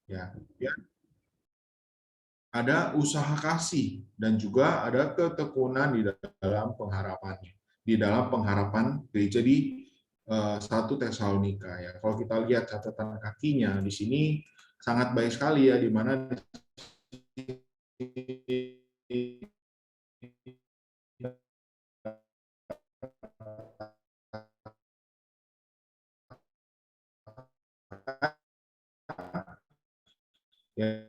Ya, ya, ada usaha kasih dan juga ada ketekunan di dalam pengharapannya, di dalam pengharapan gereja di 1 Tesalonika ya. Kalau kita lihat catatan kakinya di sini sangat baik sekali ya, di mana ya,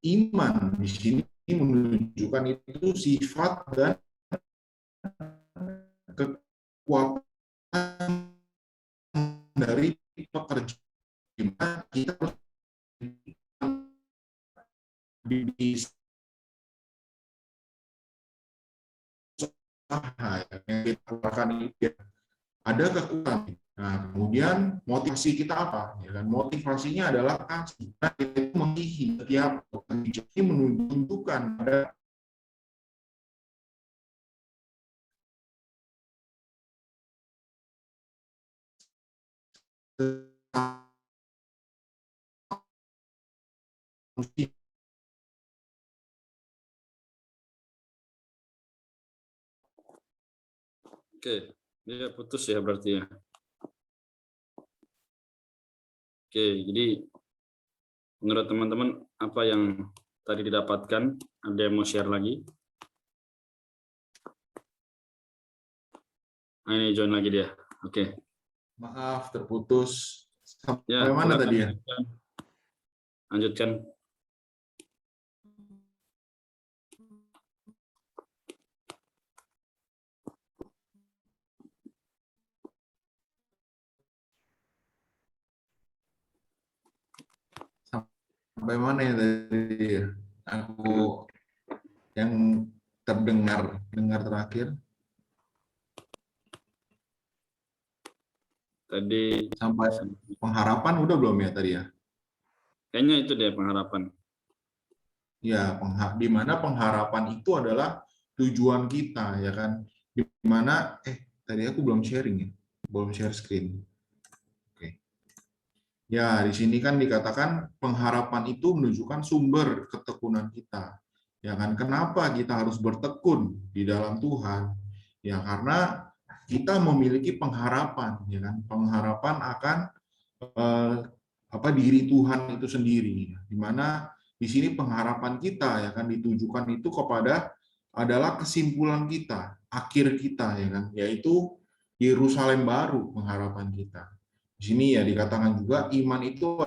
iman di sini menunjukkan itu sifat dan kekuatan dari pekerja. Kita harus yang kita lakukan itu ada kekuatan. Nah, kemudian motivasi kita apa? Ya kan, motivasinya adalah kasih. Nah, kita itu mengisihi setiap pekerja ini menunjukkan ada Oke, dia putus ya berarti ya. Oke, jadi menurut teman-teman apa yang tadi didapatkan? Ada yang mau share lagi? Nah, ini join lagi dia. Oke. maaf terputus. Ya, Sampai mana silakan tadi ya? lanjutkan. Lanjutkan. Sampai mana ya tadi ya? Aku yang dengar terakhir Tadi sampai pengharapan udah belum ya tadi ya? kayaknya itu deh pengharapan. Ya, di mana pengharapan itu adalah tujuan kita ya kan? Di mana tadi aku belum sharing ya, belum share screen. Oke. Ya, di sini kan dikatakan pengharapan itu menunjukkan sumber ketekunan kita. Ya kan? Kenapa kita harus bertekun di dalam Tuhan? Ya karena kita memiliki pengharapan, ya kan? Pengharapan akan eh, diri Tuhan itu sendiri, di mana di sini pengharapan kita ya kan ditujukan itu kepada adalah kesimpulan kita, akhir kita ya kan, yaitu Yerusalem baru pengharapan kita. Di sini ya dikatakan juga iman itu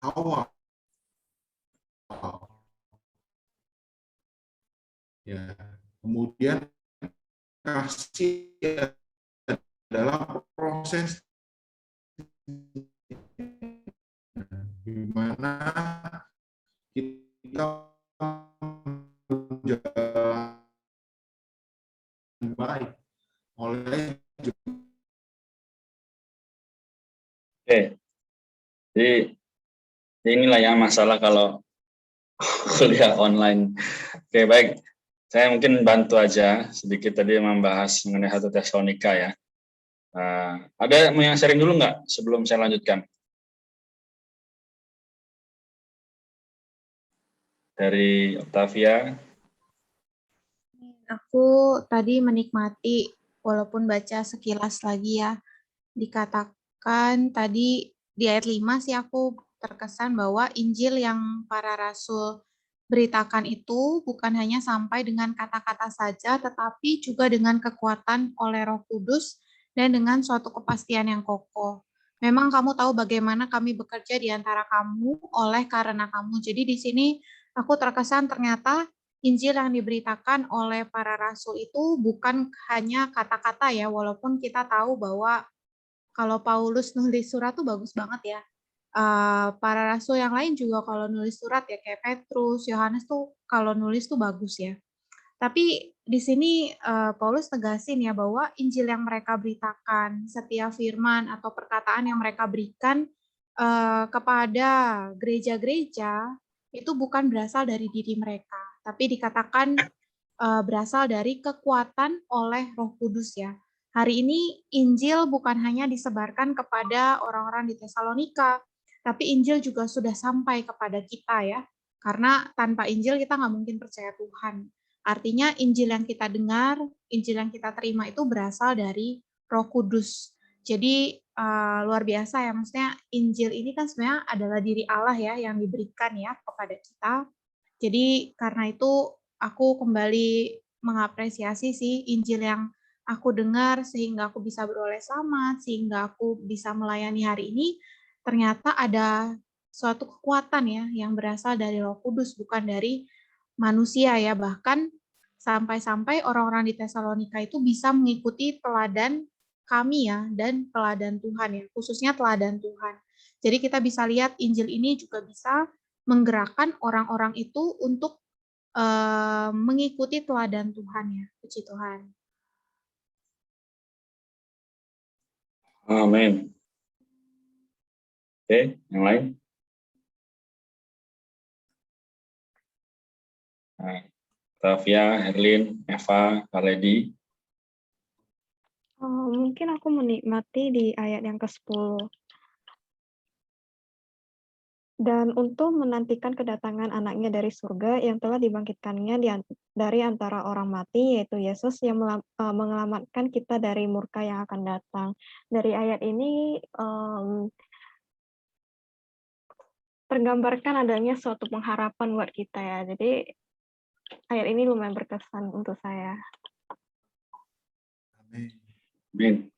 awal ya. Kemudian kasih adalah proses di mana kita menjalankan baik oleh Oke, jadi inilah ya masalah kalau kuliah online. Oke, baik. Saya mungkin bantu aja sedikit tadi membahas mengenai 1 Tesalonika ya. Ada yang sharing dulu nggak sebelum saya lanjutkan? Dari Octavia. Aku tadi menikmati walaupun baca sekilas lagi ya. Dikatakan tadi di ayat 5 sih aku terkesan bahwa Injil yang para rasul beritakan itu bukan hanya sampai dengan kata-kata saja, tetapi juga dengan kekuatan oleh Roh Kudus dan dengan suatu kepastian yang kokoh. Memang kamu tahu bagaimana kami bekerja di antara kamu oleh karena kamu. Jadi di sini aku terkesan ternyata Injil yang diberitakan oleh para rasul itu bukan hanya kata-kata ya, walaupun kita tahu bahwa kalau Paulus nulis surat tuh bagus banget ya. para rasul yang lain juga kalau nulis surat ya kayak Petrus, Yohanes tuh kalau nulis tuh bagus ya. Tapi di sini Paulus tegasin ya bahwa Injil yang mereka beritakan, setiap firman atau perkataan yang mereka berikan kepada gereja-gereja itu bukan berasal dari diri mereka, tapi dikatakan berasal dari kekuatan oleh Roh Kudus ya. Hari ini Injil bukan hanya disebarkan kepada orang-orang di Tesalonika, tapi Injil juga sudah sampai kepada kita ya. Karena tanpa Injil kita nggak mungkin percaya Tuhan. Artinya Injil yang kita dengar, Injil yang kita terima itu berasal dari Roh Kudus. Jadi luar biasa ya, maksudnya Injil ini kan sebenarnya adalah diri Allah ya yang diberikan ya kepada kita. Jadi karena itu aku kembali mengapresiasi sih Injil yang aku dengar sehingga aku bisa beroleh selamat, sehingga aku bisa melayani hari ini, ternyata ada suatu kekuatan ya yang berasal dari Roh Kudus, bukan dari manusia ya. Bahkan sampai-sampai orang-orang di Tesalonika itu bisa mengikuti teladan kami ya, dan teladan Tuhan ya, khususnya teladan Tuhan. Jadi kita bisa lihat Injil ini juga bisa menggerakkan orang-orang itu untuk mengikuti teladan Tuhan ya. Puji Tuhan. Amin. Oke, yang lain? Nah, Tavia, Herlin, Eva, Kaledi. Mungkin aku menikmati di ayat yang ke-10. Dan untuk menantikan kedatangan anaknya dari surga yang telah dibangkitkannya dari antara orang mati, yaitu Yesus yang menyelamatkan kita dari murka yang akan datang. Dari ayat ini tergambarkan adanya suatu pengharapan buat kita ya. Jadi ayat ini lumayan berkesan untuk saya. Amin.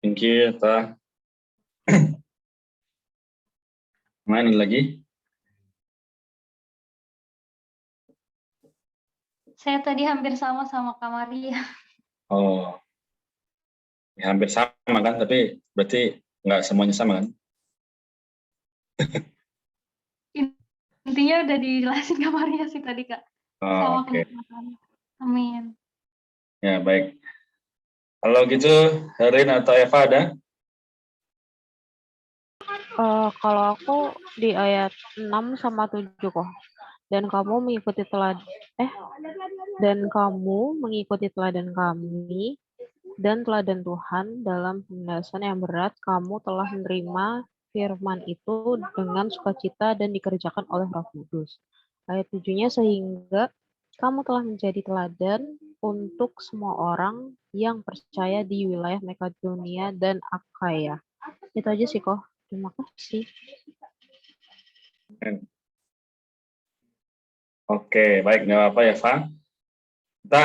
Thank you, Ta. Mana lagi? Saya tadi hampir sama Kak Maria. Oh, ya, hampir sama kan, tapi berarti nggak semuanya sama kan? Intinya udah dijelasin Kak Maria sih tadi Kak. Oh, Sama oke. kenikmatan. Amin. Ya, baik. Kalau gitu, Herin atau Eva ada? Kalau aku di ayat 6 sama 7 kok. Dan kamu mengikuti teladan kami dan teladan Tuhan dalam penindasan yang berat, kamu telah menerima firman itu dengan sukacita dan dikerjakan oleh Roh Kudus. Ayat 7-nya, sehingga kamu telah menjadi teladan untuk semua orang yang percaya di wilayah Makedonia dan Akaya. Itu aja sih kok. Terima kasih. Oke, baik, nggak apa-apa ya, Eva. Kita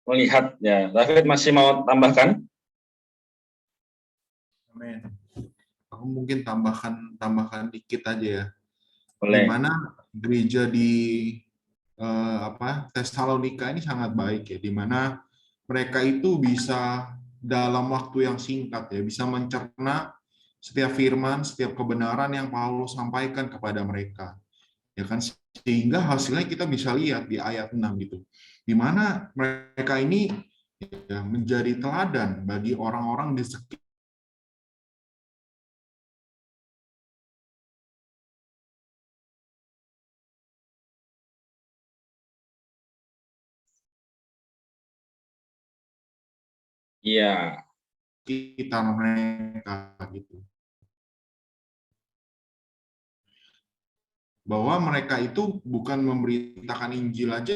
melihat ya, David masih mau tambahkan? Amin. Aku mungkin tambahkan dikit aja ya. Boleh. Di mana gereja di Tesalonika ini sangat baik ya, di mana mereka itu bisa dalam waktu yang singkat ya, bisa mencerna setiap firman, setiap kebenaran yang Paulus sampaikan kepada mereka. Ya kan, sehingga hasilnya kita bisa lihat di ayat 6 gitu. Di mana mereka ini ya, menjadi teladan bagi orang-orang di sekitar. Iya. Sekitar mereka gitu. Bahwa mereka itu bukan memberitakan Injil aja,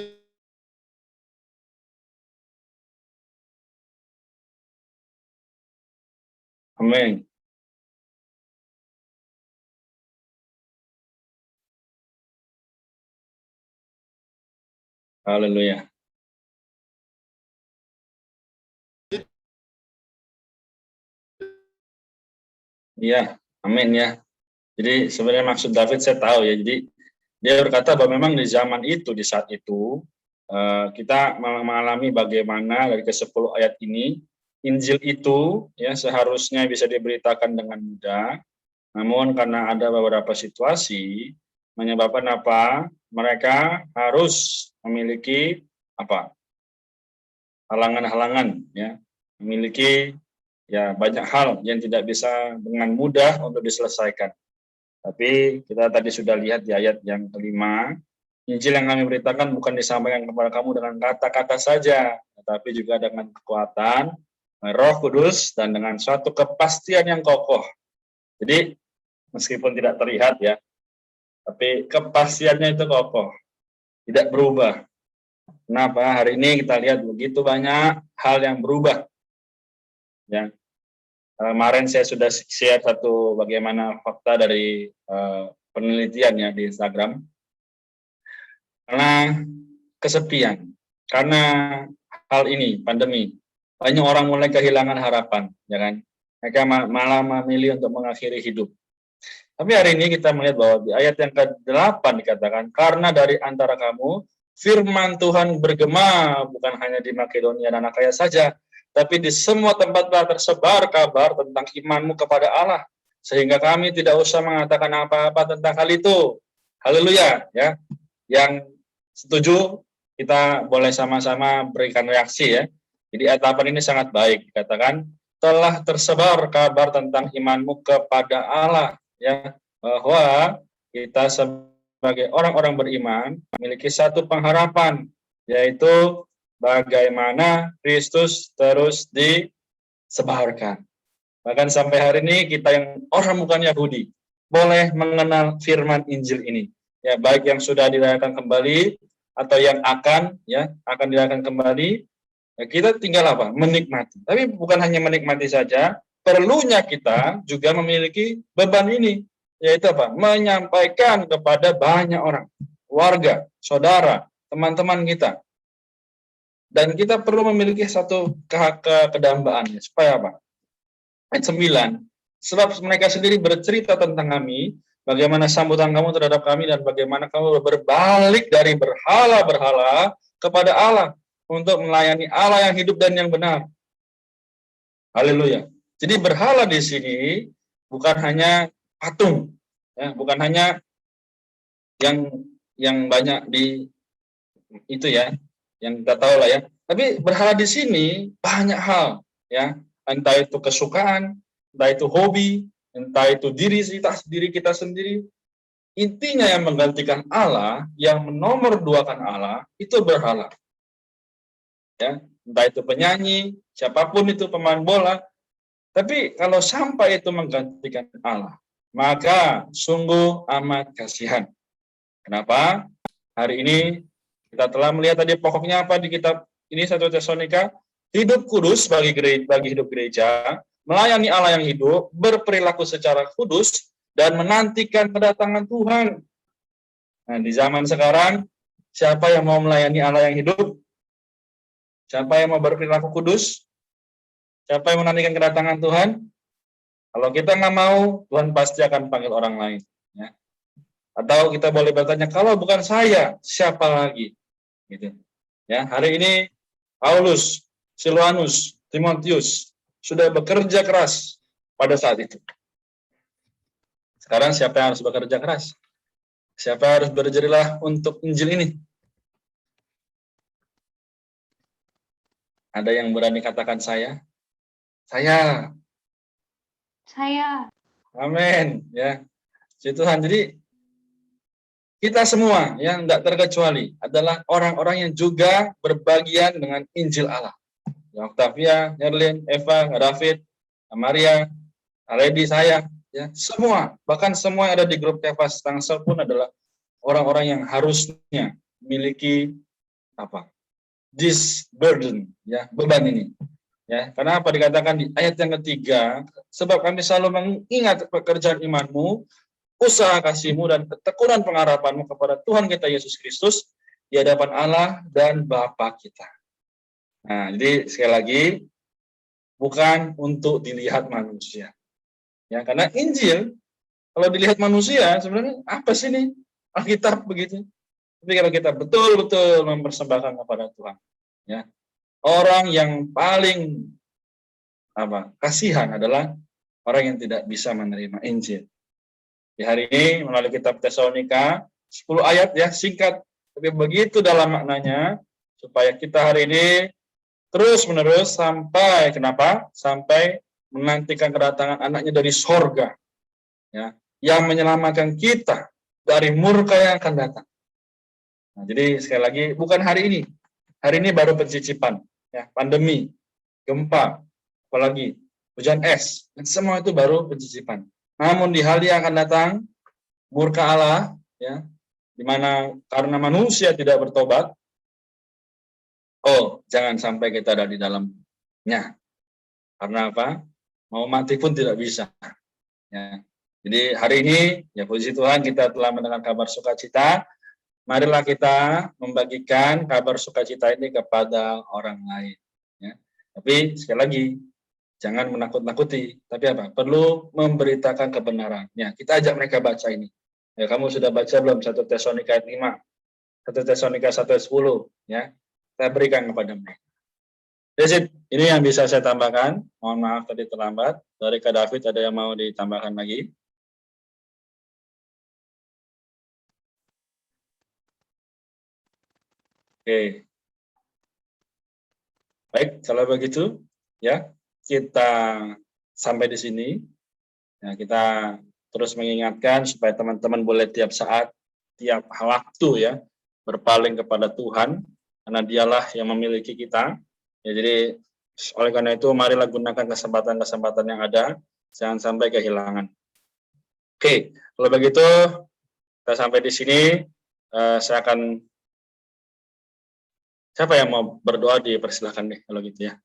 Amin. Haleluya. Iya, amin ya. Jadi sebenarnya maksud David saya tahu ya. Jadi dia berkata bahwa memang di zaman itu, di saat itu, kita mengalami bagaimana dari ke-10 ayat ini, Injil itu ya seharusnya bisa diberitakan dengan mudah, Namun karena ada beberapa situasi menyebabkan apa? Mereka harus memiliki apa? Halangan-halangan, ya, memiliki ya banyak hal yang tidak bisa dengan mudah untuk diselesaikan. Tapi kita tadi sudah lihat di ayat yang kelima, Injil yang kami beritakan bukan disampaikan kepada kamu dengan kata-kata saja, tetapi juga dengan kekuatan Roh Kudus dan dengan suatu kepastian yang kokoh. Jadi meskipun tidak terlihat ya, tapi kepastiannya itu kokoh, tidak berubah. Kenapa? Hari ini kita lihat begitu banyak hal yang berubah. Ya, kemarin saya sudah share satu bagaimana fakta dari penelitian ya di Instagram. Karena kesepian, karena hal ini pandemi, banyak orang mulai kehilangan harapan, ya kan? Mereka malah memilih untuk mengakhiri hidup. Tapi hari ini kita melihat bahwa di ayat yang ke-8 dikatakan, karena dari antara kamu firman Tuhan bergema bukan hanya di Makedonia dan Akaya saja, tapi di semua tempat telah tersebar kabar tentang imanmu kepada Allah, sehingga kami tidak usah mengatakan apa-apa tentang hal itu. Haleluya, ya. Yang setuju kita boleh sama-sama berikan reaksi ya. Jadi etapan ini sangat baik, dikatakan telah tersebar kabar tentang imanmu kepada Allah, ya, bahwa kita sebagai orang-orang beriman memiliki satu pengharapan, yaitu bagaimana Kristus terus disebarkan. Bahkan sampai hari ini kita yang orang bukan Yahudi boleh mengenal firman Injil ini, ya, baik yang sudah dirayakan kembali atau yang akan dirayakan kembali. Ya, kita tinggal apa? Menikmati. Tapi bukan hanya menikmati saja, perlunya kita juga memiliki beban ini, yaitu apa? Menyampaikan kepada banyak orang, warga, saudara, teman-teman kita. Dan kita perlu memiliki satu kedambaan, supaya apa? Ayat 9, sebab mereka sendiri bercerita tentang kami, bagaimana sambutan kamu terhadap kami, dan bagaimana kamu berbalik dari berhala-berhala kepada Allah, untuk melayani Allah yang hidup dan yang benar. Haleluya. Jadi berhala di sini bukan hanya patung, ya, bukan hanya yang banyak di itu ya, yang kita tahu lah ya. Tapi berhala di sini banyak hal, ya, entah itu kesukaan, entah itu hobi, entah itu diri kita sendiri. Intinya yang menggantikan Allah, yang menomorduakan Allah, itu berhala. Ya, entah itu penyanyi, siapapun itu, pemain bola. Tapi kalau sampai itu menggantikan Allah, maka sungguh amat kasihan. Kenapa? Hari ini kita telah melihat tadi pokoknya apa di kitab ini 1 Tesalonika, hidup kudus bagi hidup gereja, melayani Allah yang hidup, berperilaku secara kudus, dan menantikan kedatangan Tuhan. Nah, di zaman sekarang, siapa yang mau melayani Allah yang hidup? Siapa yang mau berperilaku kudus? Siapa yang menantikan kedatangan Tuhan? Kalau kita nggak mau, Tuhan pasti akan panggil orang lain. Ya. Atau kita boleh bertanya, kalau bukan saya, siapa lagi? Gitu. Ya, hari ini Paulus, Silvanus, Timotius sudah bekerja keras pada saat itu. Sekarang siapa yang harus bekerja keras? Siapa yang harus berjerilah untuk Injil ini? Ada yang berani katakan saya? Saya. Amin. Ya. Tuhan. Jadi kita semua yang tidak terkecuali adalah orang-orang yang juga berbagian dengan Injil Allah. Ya, Octavia, Nerlin, Eva, David, Maria, Lady, saya, ya, semua, bahkan semua yang ada di grup Kefas Tangsel pun adalah orang-orang yang harusnya memiliki apa? This burden, ya, beban ini. Ya, karena apa dikatakan di ayat yang ketiga, sebab kami selalu mengingat pekerjaan imanmu, usaha kasihmu, dan ketekunan pengharapanmu kepada Tuhan kita Yesus Kristus di hadapan Allah dan Bapa kita. Nah, jadi sekali lagi, bukan untuk dilihat manusia. Ya, karena Injil, kalau dilihat manusia, sebenarnya apa sih nih? Alkitab begitu. Tapi kalau kita betul-betul mempersembahkan kepada Tuhan, ya, orang yang paling kasihan adalah orang yang tidak bisa menerima Injil. Di hari ini melalui kitab Tesalonika 10 ayat ya, singkat tapi begitu dalam maknanya, supaya kita hari ini terus menerus sampai kenapa? Sampai menantikan kedatangan anaknya dari sorga ya, yang menyelamatkan kita dari murka yang akan datang. Nah, jadi sekali lagi bukan hari ini baru pencicipan ya, pandemi, gempa, apalagi hujan es, semua itu baru pencicipan. Namun di hari yang akan datang, murka Allah, ya, di mana karena manusia tidak bertobat, oh jangan sampai kita ada di dalamnya. Karena apa? Mau mati pun tidak bisa. Ya. Jadi hari ini, ya puji Tuhan kita telah mendengar kabar sukacita. Marilah kita membagikan kabar sukacita ini kepada orang lain. Ya. Tapi sekali lagi, jangan menakut-nakuti, tapi apa? Perlu memberitakan kebenaran. Ya, kita ajak mereka baca ini. Ya, kamu sudah baca belum 1 Tesalonika ayat 5? 1 Tesalonika 1 ayat 10, ya. Saya berikan kepada mereka. That's it. Ini yang bisa saya tambahkan. Mohon maaf tadi terlambat. Dari Kak David ada yang mau ditambahkan lagi? Oke. Baik, kalau begitu, ya. Kita sampai di sini, ya, kita terus mengingatkan supaya teman-teman boleh tiap saat, tiap waktu ya, berpaling kepada Tuhan, karena dialah yang memiliki kita. Ya, jadi oleh karena itu marilah gunakan kesempatan-kesempatan yang ada, jangan sampai kehilangan. Oke, kalau begitu kita sampai di sini, saya akan, siapa yang mau berdoa dipersilahkan deh kalau gitu ya.